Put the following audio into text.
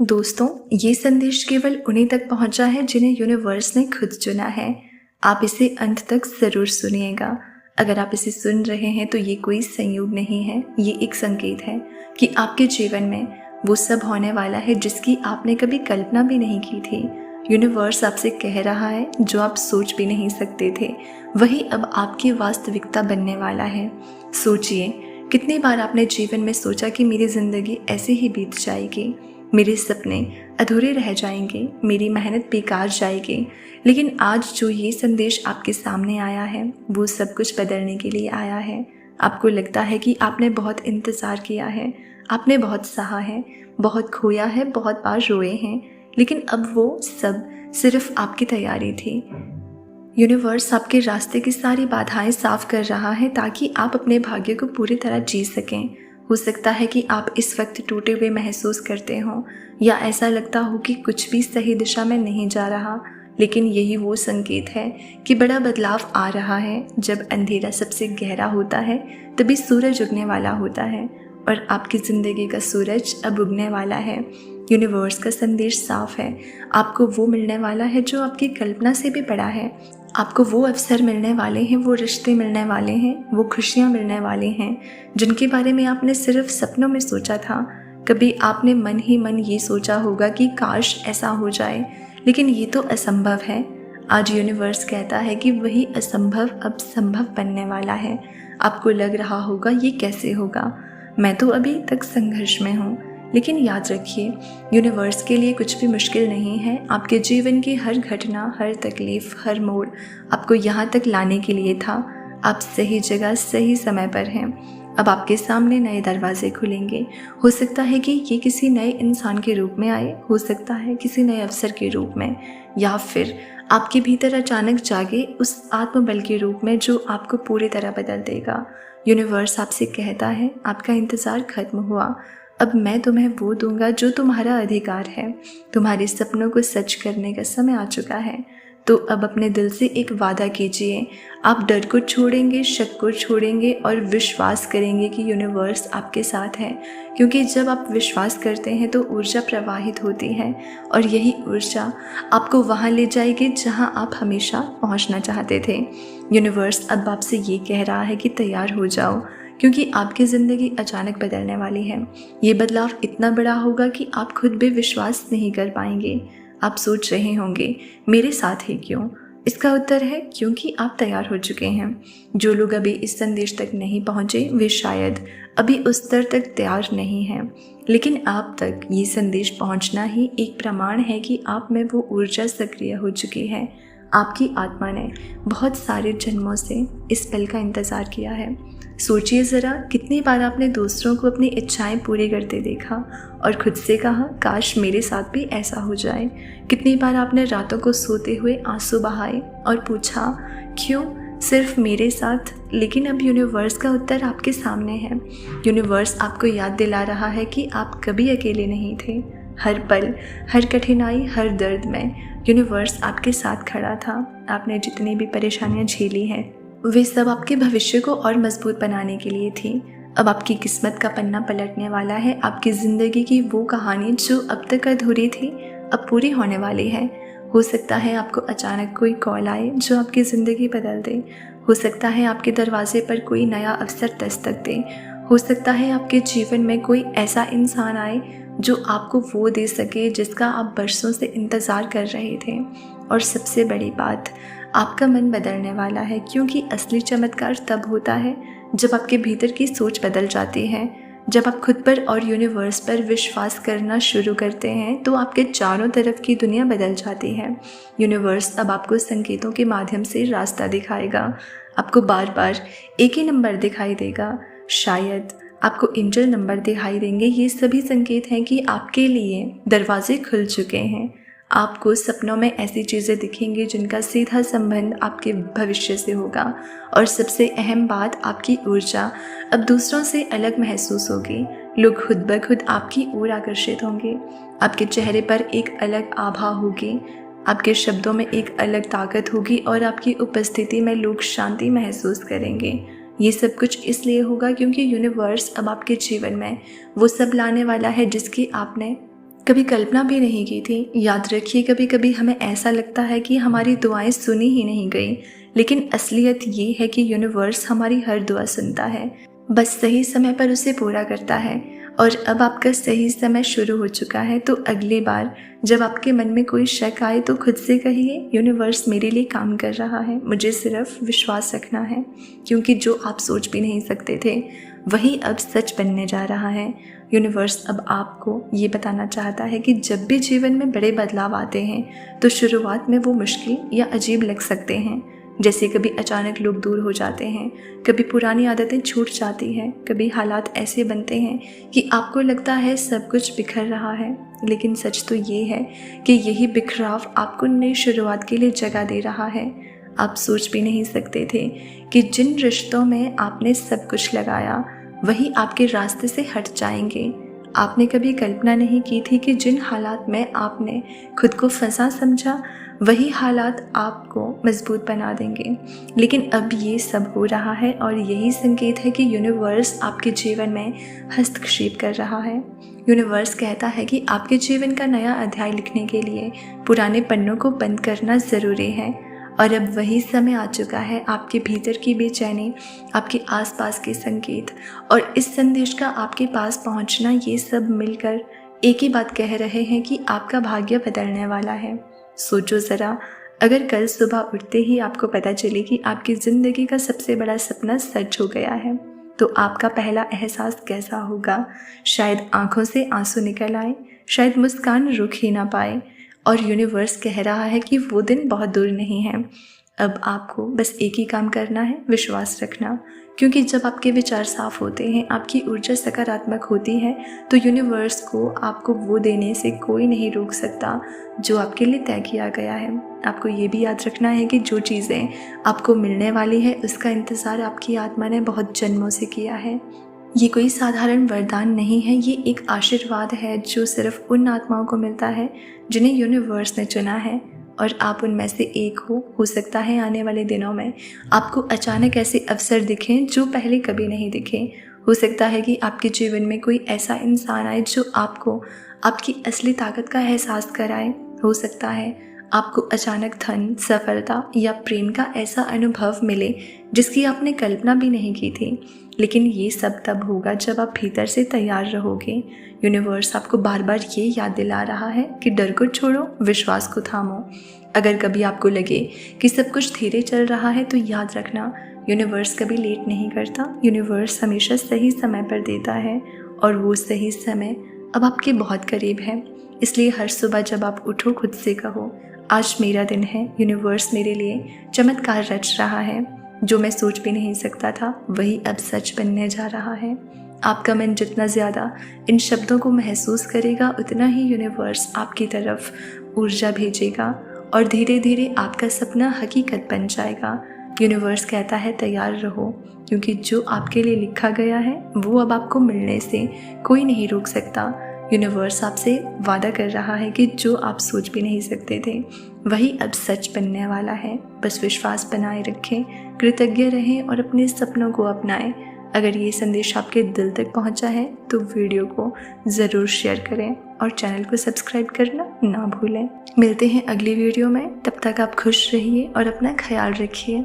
दोस्तों, ये संदेश केवल उन्हीं तक पहुंचा है जिन्हें यूनिवर्स ने खुद चुना है। आप इसे अंत तक ज़रूर सुनिएगा। अगर आप इसे सुन रहे हैं तो ये कोई संयोग नहीं है, ये एक संकेत है कि आपके जीवन में वो सब होने वाला है जिसकी आपने कभी कल्पना भी नहीं की थी। यूनिवर्स आपसे कह रहा है जो आप सोच भी नहीं सकते थे, वही अब आपकी वास्तविकता बनने वाला है। सोचिए, कितनी बार आपने जीवन में सोचा कि मेरी ज़िंदगी ऐसे ही बीत जाएगी, मेरे सपने अधूरे रह जाएंगे, मेरी मेहनत बेकार जाएगी। लेकिन आज जो ये संदेश आपके सामने आया है वो सब कुछ बदलने के लिए आया है। आपको लगता है कि आपने बहुत इंतज़ार किया है, आपने बहुत सहा है, बहुत खोया है, बहुत बार रोए हैं, लेकिन अब वो सब सिर्फ आपकी तैयारी थी। यूनिवर्स आपके रास्ते की सारी बाधाएं साफ कर रहा है ताकि आप अपने भाग्य को पूरी तरह जी सकें। हो सकता है कि आप इस वक्त टूटे हुए महसूस करते हों या ऐसा लगता हो कि कुछ भी सही दिशा में नहीं जा रहा, लेकिन यही वो संकेत है कि बड़ा बदलाव आ रहा है। जब अंधेरा सबसे गहरा होता है तभी सूरज उगने वाला होता है और आपकी ज़िंदगी का सूरज अब उगने वाला है। यूनिवर्स का संदेश साफ है, आपको वो मिलने वाला है जो आपकी कल्पना से भी बड़ा है। आपको वो अवसर मिलने वाले हैं, वो रिश्ते मिलने वाले हैं, वो खुशियाँ मिलने वाले हैं जिनके बारे में आपने सिर्फ सपनों में सोचा था। कभी आपने मन ही मन ये सोचा होगा कि काश ऐसा हो जाए, लेकिन ये तो असंभव है। आज यूनिवर्स कहता है कि वही असंभव अब संभव बनने वाला है। आपको लग रहा होगा ये कैसे होगा, मैं तो अभी तक संघर्ष में हूँ, लेकिन याद रखिए, यूनिवर्स के लिए कुछ भी मुश्किल नहीं है। आपके जीवन की हर घटना, हर तकलीफ, हर मोड़ आपको यहाँ तक लाने के लिए था। आप सही जगह सही समय पर हैं। अब आपके सामने नए दरवाजे खुलेंगे। हो सकता है कि ये किसी नए इंसान के रूप में आए, हो सकता है किसी नए अवसर के रूप में, या फिर आपके भीतर अचानक जागे उस आत्मबल के रूप में जो आपको पूरी तरह बदल देगा। यूनिवर्स आपसे कहता है आपका इंतज़ार खत्म हुआ, अब मैं तुम्हें वो दूंगा जो तुम्हारा अधिकार है। तुम्हारे सपनों को सच करने का समय आ चुका है। तो अब अपने दिल से एक वादा कीजिए, आप डर को छोड़ेंगे, शक को छोड़ेंगे और विश्वास करेंगे कि यूनिवर्स आपके साथ है। क्योंकि जब आप विश्वास करते हैं तो ऊर्जा प्रवाहित होती है और यही ऊर्जा आपको वहाँ ले जाएगी जहाँ आप हमेशा पहुँचना चाहते थे। यूनिवर्स अब आपसे ये कह रहा है कि तैयार हो जाओ, क्योंकि आपकी ज़िंदगी अचानक बदलने वाली है। ये बदलाव इतना बड़ा होगा कि आप खुद भी विश्वास नहीं कर पाएंगे। आप सोच रहे होंगे मेरे साथ ही क्यों? इसका उत्तर है क्योंकि आप तैयार हो चुके हैं। जो लोग अभी इस संदेश तक नहीं पहुँचे वे शायद अभी उस स्तर तक तैयार नहीं हैं, लेकिन आप तक ये संदेश पहुँचना ही एक प्रमाण है कि आप में वो ऊर्जा सक्रिय हो चुकी है। आपकी आत्मा ने बहुत सारे जन्मों से इस पल का इंतज़ार किया है। सोचिए ज़रा, कितनी बार आपने दूसरों को अपनी इच्छाएं पूरी करते देखा और खुद से कहा काश मेरे साथ भी ऐसा हो जाए। कितनी बार आपने रातों को सोते हुए आंसू बहाए और पूछा क्यों सिर्फ मेरे साथ। लेकिन अब यूनिवर्स का उत्तर आपके सामने है। यूनिवर्स आपको याद दिला रहा है कि आप कभी अकेले नहीं थे। हर पल, हर कठिनाई, हर दर्द में यूनिवर्स आपके साथ खड़ा था। आपने जितनी भी परेशानियां झेली हैं वे सब आपके भविष्य को और मजबूत बनाने के लिए थी। अब आपकी किस्मत का पन्ना पलटने वाला है। आपकी ज़िंदगी की वो कहानी जो अब तक अधूरी थी अब पूरी होने वाली है। हो सकता है आपको अचानक कोई कॉल आए जो आपकी ज़िंदगी बदल दे। हो सकता है आपके दरवाजे पर कोई नया अवसर दस्तक दे। हो सकता है आपके जीवन में कोई ऐसा इंसान आए जो आपको वो दे सके जिसका आप बरसों से इंतज़ार कर रहे थे। और सबसे बड़ी बात, आपका मन बदलने वाला है, क्योंकि असली चमत्कार तब होता है जब आपके भीतर की सोच बदल जाती है। जब आप खुद पर और यूनिवर्स पर विश्वास करना शुरू करते हैं तो आपके चारों तरफ की दुनिया बदल जाती है। यूनिवर्स अब आपको संकेतों के माध्यम से रास्ता दिखाएगा। आपको बार बार एक ही नंबर दिखाई देगा, शायद आपको एंजल नंबर दिखाई देंगे। ये सभी संकेत हैं कि आपके लिए दरवाजे खुल चुके हैं। आपको सपनों में ऐसी चीज़ें दिखेंगी जिनका सीधा संबंध आपके भविष्य से होगा। और सबसे अहम बात, आपकी ऊर्जा अब दूसरों से अलग महसूस होगी। लोग खुद ब खुद आपकी ओर आकर्षित होंगे। आपके चेहरे पर एक अलग आभा होगी, आपके शब्दों में एक अलग ताकत होगी और आपकी उपस्थिति में लोग शांति महसूस करेंगे। ये सब कुछ इसलिए होगा क्योंकि यूनिवर्स अब आपके जीवन में वो सब लाने वाला है जिसकी आपने कभी कल्पना भी नहीं की थी। याद रखिए, कभी कभी हमें ऐसा लगता है कि हमारी दुआएं सुनी ही नहीं गई, लेकिन असलियत ये है कि यूनिवर्स हमारी हर दुआ सुनता है, बस सही समय पर उसे पूरा करता है। और अब आपका सही समय शुरू हो चुका है, तो अगली बार जब आपके मन में कोई शक आए तो खुद से कहिए, यूनिवर्स मेरे लिए काम कर रहा है, मुझे सिर्फ विश्वास रखना है। क्योंकि जो आप सोच भी नहीं सकते थे वही अब सच बनने जा रहा है। यूनिवर्स अब आपको ये बताना चाहता है कि जब भी जीवन में बड़े बदलाव आते हैं तो शुरुआत में वो मुश्किल या अजीब लग सकते हैं। जैसे कभी अचानक लोग दूर हो जाते हैं, कभी पुरानी आदतें छूट जाती हैं, कभी हालात ऐसे बनते हैं कि आपको लगता है सब कुछ बिखर रहा है। लेकिन सच तो ये है कि यही बिखराव आपको नई शुरुआत के लिए जगह दे रहा है। आप सोच भी नहीं सकते थे कि जिन रिश्तों में आपने सब कुछ लगाया वही आपके रास्ते से हट जाएंगे। आपने कभी कल्पना नहीं की थी कि जिन हालात में आपने खुद को फंसा समझा वही हालात आपको मजबूत बना देंगे। लेकिन अब ये सब हो रहा है और यही संकेत है कि यूनिवर्स आपके जीवन में हस्तक्षेप कर रहा है। यूनिवर्स कहता है कि आपके जीवन का नया अध्याय लिखने के लिए पुराने पन्नों को बंद करना ज़रूरी है। और अब वही समय आ चुका है। आपके भीतर की बेचैनी, आपके आसपास के संकेत और इस संदेश का आपके पास पहुंचना, ये सब मिलकर एक ही बात कह रहे हैं कि आपका भाग्य बदलने वाला है। सोचो ज़रा, अगर कल सुबह उठते ही आपको पता चले कि आपकी ज़िंदगी का सबसे बड़ा सपना सच हो गया है, तो आपका पहला एहसास कैसा होगा? शायद आंखों से आंसू निकल आए, शायद मुस्कान रुक ही ना पाए। और यूनिवर्स कह रहा है कि वो दिन बहुत दूर नहीं है। अब आपको बस एक ही काम करना है, विश्वास रखना। क्योंकि जब आपके विचार साफ होते हैं, आपकी ऊर्जा सकारात्मक होती है, तो यूनिवर्स को आपको वो देने से कोई नहीं रोक सकता जो आपके लिए तय किया गया है। आपको ये भी याद रखना है कि जो चीज़ें आपको मिलने वाली है उसका इंतज़ार आपकी आत्मा ने बहुत जन्मों से किया है। ये कोई साधारण वरदान नहीं है, ये एक आशीर्वाद है जो सिर्फ उन आत्माओं को मिलता है जिन्हें यूनिवर्स ने चुना है। और आप उनमें से एक हो सकता है आने वाले दिनों में आपको अचानक ऐसे अवसर दिखें जो पहले कभी नहीं दिखे। हो सकता है कि आपके जीवन में कोई ऐसा इंसान आए जो आपको आपकी असली ताकत का एहसास कराए। हो सकता है आपको अचानक धन, सफलता या प्रेम का ऐसा अनुभव मिले जिसकी आपने कल्पना भी नहीं की थी। लेकिन ये सब तब होगा जब आप भीतर से तैयार रहोगे। यूनिवर्स आपको बार बार ये याद दिला रहा है कि डर को छोड़ो, विश्वास को थामो। अगर कभी आपको लगे कि सब कुछ धीरे चल रहा है तो याद रखना, यूनिवर्स कभी लेट नहीं करता। यूनिवर्स हमेशा सही समय पर देता है और वो सही समय अब आपके बहुत करीब है। इसलिए हर सुबह जब आप उठो, खुद से कहो, आज मेरा दिन है। यूनिवर्स मेरे लिए चमत्कार रच रहा है। जो मैं सोच भी नहीं सकता था वही अब सच बनने जा रहा है। आपका मन जितना ज़्यादा इन शब्दों को महसूस करेगा, उतना ही यूनिवर्स आपकी तरफ ऊर्जा भेजेगा और धीरे धीरे आपका सपना हकीकत बन जाएगा। यूनिवर्स कहता है तैयार रहो, क्योंकि जो आपके लिए लिखा गया है वो अब आपको मिलने से कोई नहीं रोक सकता। यूनिवर्स आपसे वादा कर रहा है कि जो आप सोच भी नहीं सकते थे वही अब सच बनने वाला है। बस विश्वास बनाए रखें, कृतज्ञ रहें और अपने सपनों को अपनाएं। अगर ये संदेश आपके दिल तक पहुंचा है तो वीडियो को ज़रूर शेयर करें और चैनल को सब्सक्राइब करना ना भूलें। मिलते हैं अगली वीडियो में, तब तक आप खुश रहिए और अपना ख्याल रखिए।